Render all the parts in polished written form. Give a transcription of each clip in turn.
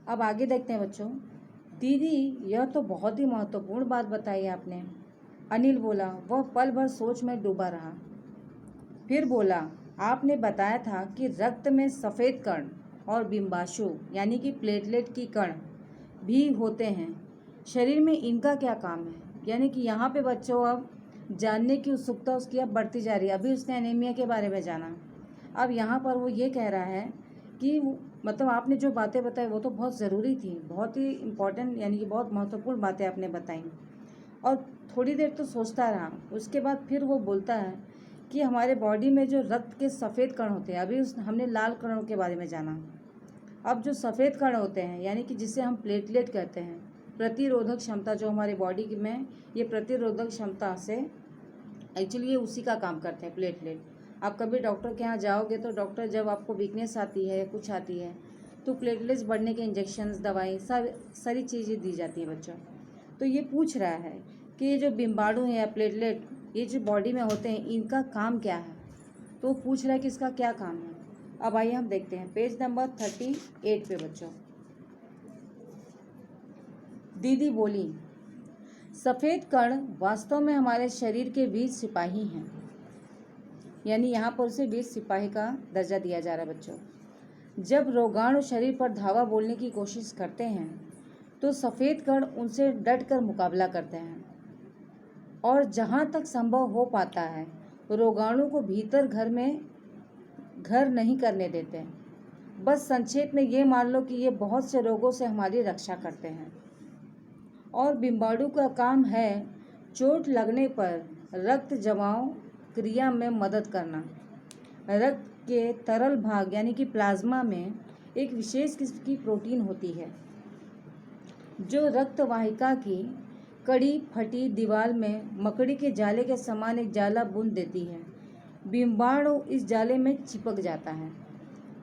अब आगे देखते हैं बच्चों। दीदी यह तो बहुत ही महत्वपूर्ण बात बताई आपने। अनिल बोला। वह पल भर सोच में डूबा रहा। फिर बोला, आपने बताया था कि रक्त में सफ़ेद कण और बिम्बाशु यानी कि प्लेटलेट की कण भी होते हैं। शरीर में इनका क्या काम है? यानी कि यहाँ पे बच्चों अब जानने की उत्सुकता उसकी अब बढ़ती जा रही है। अभी उसने एनीमिया के बारे में जाना, अब यहाँ पर वो ये कह रहा है कि मतलब आपने जो बातें बताई वो तो बहुत ज़रूरी थी, बहुत ही इम्पोर्टेंट यानी कि बहुत महत्वपूर्ण बातें आपने बताई। और थोड़ी देर तो सोचता रहा, उसके बाद फिर वो बोलता है कि हमारे बॉडी में जो रक्त के सफ़ेद कण होते हैं, अभी हमने लाल कणों के बारे में जाना, अब जो सफ़ेद कण होते हैं यानी कि जिसे हम प्लेटलेट कहते हैं, प्रतिरोधक क्षमता जो हमारे बॉडी में, ये प्रतिरोधक क्षमता से एक्चुअली ये उसी का काम करते हैं प्लेटलेट। आप कभी डॉक्टर के यहाँ जाओगे तो डॉक्टर जब आपको वीकनेस आती है, कुछ आती है, तो प्लेटलेट्स बढ़ने के इंजेक्शंस, दवाई, सब सारी चीज़ें दी जाती हैं बच्चों। तो ये पूछ रहा है कि ये जो बिम्बाणु है या प्लेटलेट, ये जो बॉडी में होते हैं, इनका काम क्या है? तो पूछ रहा है कि इसका क्या काम है। अब आइए हम देखते हैं पेज नंबर 38 पे बच्चों। दीदी बोली, सफ़ेद कण वास्तव में हमारे शरीर के वीर सिपाही हैं। यानी यहाँ पर उसे वीर सिपाही का दर्जा दिया जा रहा है बच्चों। जब रोगाणु शरीर पर धावा बोलने की कोशिश करते हैं तो सफ़ेद कण उनसे डटकर मुकाबला करते हैं और जहाँ तक संभव हो पाता है रोगाणु को भीतर घर नहीं करने देते। बस संक्षेप में ये मान लो कि ये बहुत से रोगों से हमारी रक्षा करते हैं। और बिम्बाणु का काम है चोट लगने पर रक्त जमाव क्रिया में मदद करना। रक्त के तरल भाग यानी कि प्लाज्मा में एक विशेष किस्म की प्रोटीन होती है जो रक्त वाहिका की कड़ी फटी दीवार में मकड़ी के जाले के समान एक जाला बुन देती है। बिम्बाणु इस जाले में चिपक जाता है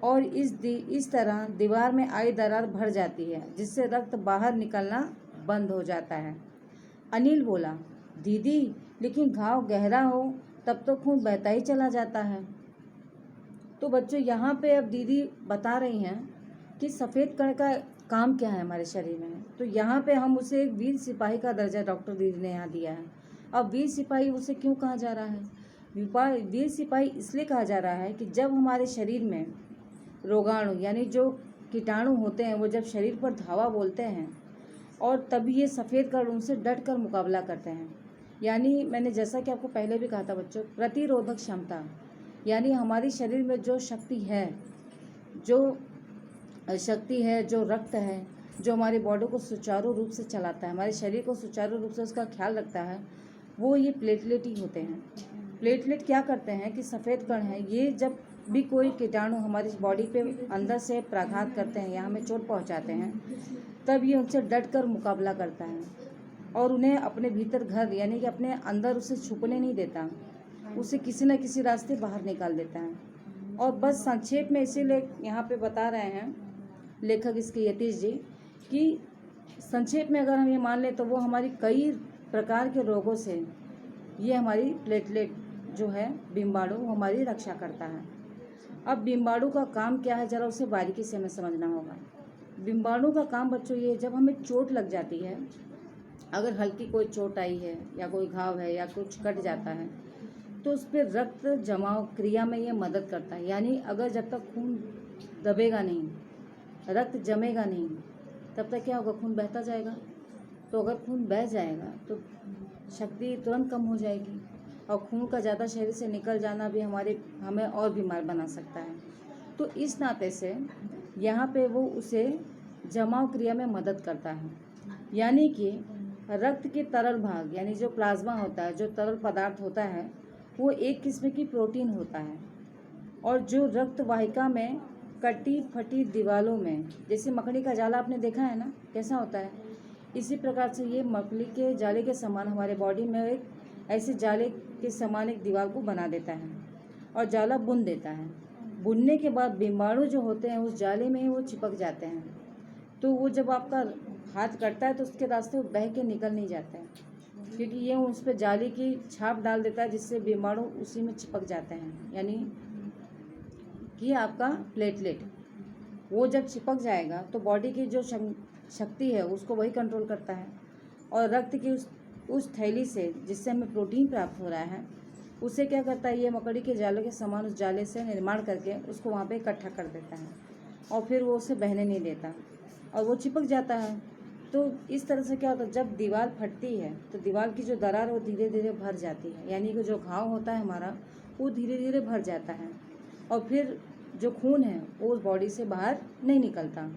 और इस तरह दीवार में आई दरार भर जाती है जिससे रक्त बाहर निकलना बंद हो जाता है। अनिल बोला, दीदी लेकिन घाव गहरा हो तब तो खून बहता ही चला जाता है। तो बच्चों यहाँ पे अब दीदी बता रही हैं कि सफ़ेद कण का काम क्या है हमारे शरीर में। तो यहाँ पे हम उसे एक वीर सिपाही का दर्जा डॉक्टर दीदी ने यहाँ दिया है। अब वीर सिपाही उसे क्यों कहा जा रहा है? वीर सिपाही इसलिए कहा जा रहा है कि जब हमारे शरीर में रोगाणु यानी जो कीटाणु होते हैं वो जब शरीर पर धावा बोलते हैं और तभी ये सफ़ेद कण उनसे डट कर मुकाबला करते हैं। यानी मैंने जैसा कि आपको पहले भी कहा था बच्चों, प्रतिरोधक क्षमता यानी हमारी शरीर में जो शक्ति है, जो रक्त है, जो हमारी बॉडी को सुचारू रूप से चलाता है, हमारे शरीर को सुचारू रूप से उसका ख्याल रखता है, वो ये प्लेटलेट ही होते हैं। प्लेटलेट क्या करते हैं कि सफ़ेद कण है, ये जब भी कोई कीटाणु हमारी बॉडी पे अंदर से प्राघात करते हैं या हमें चोट पहुंचाते हैं, तब ये उनसे डट कर मुकाबला करता है और उन्हें अपने भीतर घर यानी कि अपने अंदर उसे छुपने नहीं देता, उसे किसी न किसी रास्ते बाहर निकाल देता है। और बस संक्षेप में इसीलिए यहाँ पे बता रहे हैं लेखक इसके यतीश जी कि संक्षेप में अगर हम ये मान लें तो वो हमारी कई प्रकार के रोगों से ये हमारी प्लेटलेट जो है बिम्बाणु वो हमारी रक्षा करता है। अब बिम्बाणु का काम क्या है ज़रा उसे बारीकी से हमें समझना होगा। बिम्बाणु का काम बच्चों ये, जब हमें चोट लग जाती है, अगर हल्की कोई चोट आई है या कोई घाव है या कुछ कट जाता है तो उस पर रक्त जमाव क्रिया में ये मदद करता है। यानी अगर जब तक खून दबेगा नहीं, रक्त जमेगा नहीं, तब तक क्या होगा, खून बहता जाएगा। तो अगर खून बह जाएगा तो शक्ति तुरंत कम हो जाएगी और खून का ज़्यादा शरीर से निकल जाना भी हमें और बीमार बना सकता है। तो इस नाते से यहाँ पे वो उसे जमाव क्रिया में मदद करता है। यानी कि रक्त के तरल भाग यानी जो प्लाज्मा होता है, जो तरल पदार्थ होता है, वो एक किस्म की प्रोटीन होता है और जो रक्त वाहिका में कटी फटी दीवारों में, जैसे मकड़ी का जाला आपने देखा है ना कैसा होता है, इसी प्रकार से ये मकड़ी के जाले के समान हमारे बॉडी में एक ऐसे जाले के समान एक दीवार को बना देता है और जाला बुन देता है। बुनने के बाद बिम्बाणु जो होते हैं उस जाले में ही वो चिपक जाते हैं। तो वो जब आपका हाथ कटता है तो उसके रास्ते वो बह के निकल नहीं जाते हैं, क्योंकि ये उस पर जाली की छाप डाल देता है जिससे बिम्बाणु उसी में चिपक जाते हैं। यानी कि आपका प्लेटलेट वो जब चिपक जाएगा तो बॉडी की जो शक्ति है उसको वही कंट्रोल करता है, और रक्त की उस थैली से जिससे हमें प्रोटीन प्राप्त हो रहा है उसे क्या करता है, ये मकड़ी के जालों के समान उस जाले से निर्माण करके उसको वहाँ पे इकट्ठा कर देता है, और फिर वो उसे बहने नहीं देता और वो चिपक जाता है। तो इस तरह से क्या होता है, जब दीवार फटती है तो दीवार की जो दरार है वो धीरे धीरे भर जाती है, यानी कि जो घाव होता है हमारा वो धीरे धीरे भर जाता है, और फिर जो खून है वो उस बॉडी से बाहर नहीं निकलता।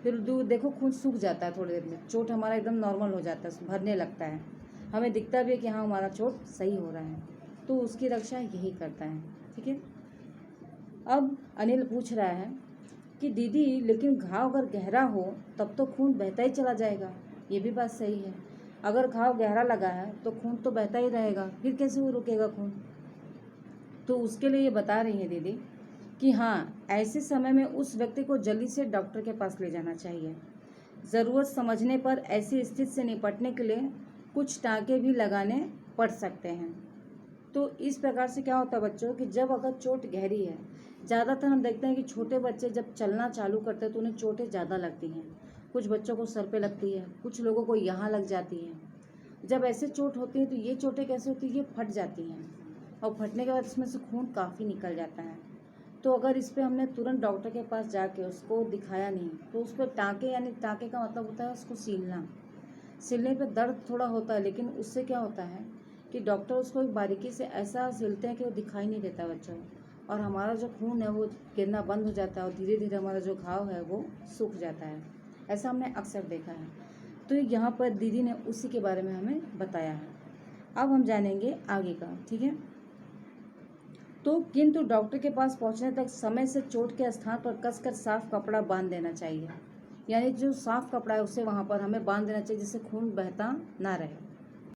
फिर दूर देखो खून सूख जाता है, थोड़ी देर में चोट हमारा एकदम नॉर्मल हो जाता है, भरने लगता है, हमें दिखता भी है कि हाँ हमारा चोट सही हो रहा है। तो उसकी रक्षा यही करता है। ठीक है। अब अनिल पूछ रहा है कि दीदी लेकिन घाव अगर गहरा हो तब तो खून बहता ही चला जाएगा। ये भी बात सही है, अगर घाव गहरा लगा है तो खून तो बहता ही रहेगा, फिर कैसे वो रुकेगा खून। तो उसके लिए ये बता रही है दीदी कि हाँ, ऐसे समय में उस व्यक्ति को जल्दी से डॉक्टर के पास ले जाना चाहिए। ज़रूरत समझने पर ऐसी स्थिति से निपटने के लिए कुछ टाँके भी लगाने पड़ सकते हैं। तो इस प्रकार से क्या होता है बच्चों कि जब अगर चोट गहरी है, ज़्यादातर हम देखते हैं कि छोटे बच्चे जब चलना चालू करते हैं तो उन्हें चोटें ज़्यादा लगती हैं। कुछ बच्चों को सर पे लगती है, कुछ लोगों को यहाँ लग जाती है। जब ऐसे चोट होती है तो ये चोटें कैसे होती है, ये फट जाती हैं, और फटने के बाद इसमें से खून काफ़ी निकल जाता है। तो अगर इस पर हमने तुरंत डॉक्टर के पास जाके उसको दिखाया नहीं तो उस पर टाँके, यानी टाँके का मतलब होता है उसको सीलना। सिलने पे दर्द थोड़ा होता है, लेकिन उससे क्या होता है कि डॉक्टर उसको एक बारीकी से ऐसा सिलते हैं कि वो दिखाई नहीं देता बच्चों, और हमारा जो खून है वो गिरना बंद हो जाता है, और धीरे धीरे हमारा जो घाव है वो सूख जाता है। ऐसा हमने अक्सर देखा है। तो यहाँ पर दीदी ने उसी के बारे में हमें बताया है। अब हम जानेंगे आगे का। ठीक है। तो किंतु डॉक्टर के पास पहुँचने तक समय से चोट के स्थान पर कसकर साफ कपड़ा बांध देना चाहिए, यानी जो साफ कपड़ा है उसे वहाँ पर हमें बांध देना चाहिए जिससे खून बहता ना रहे।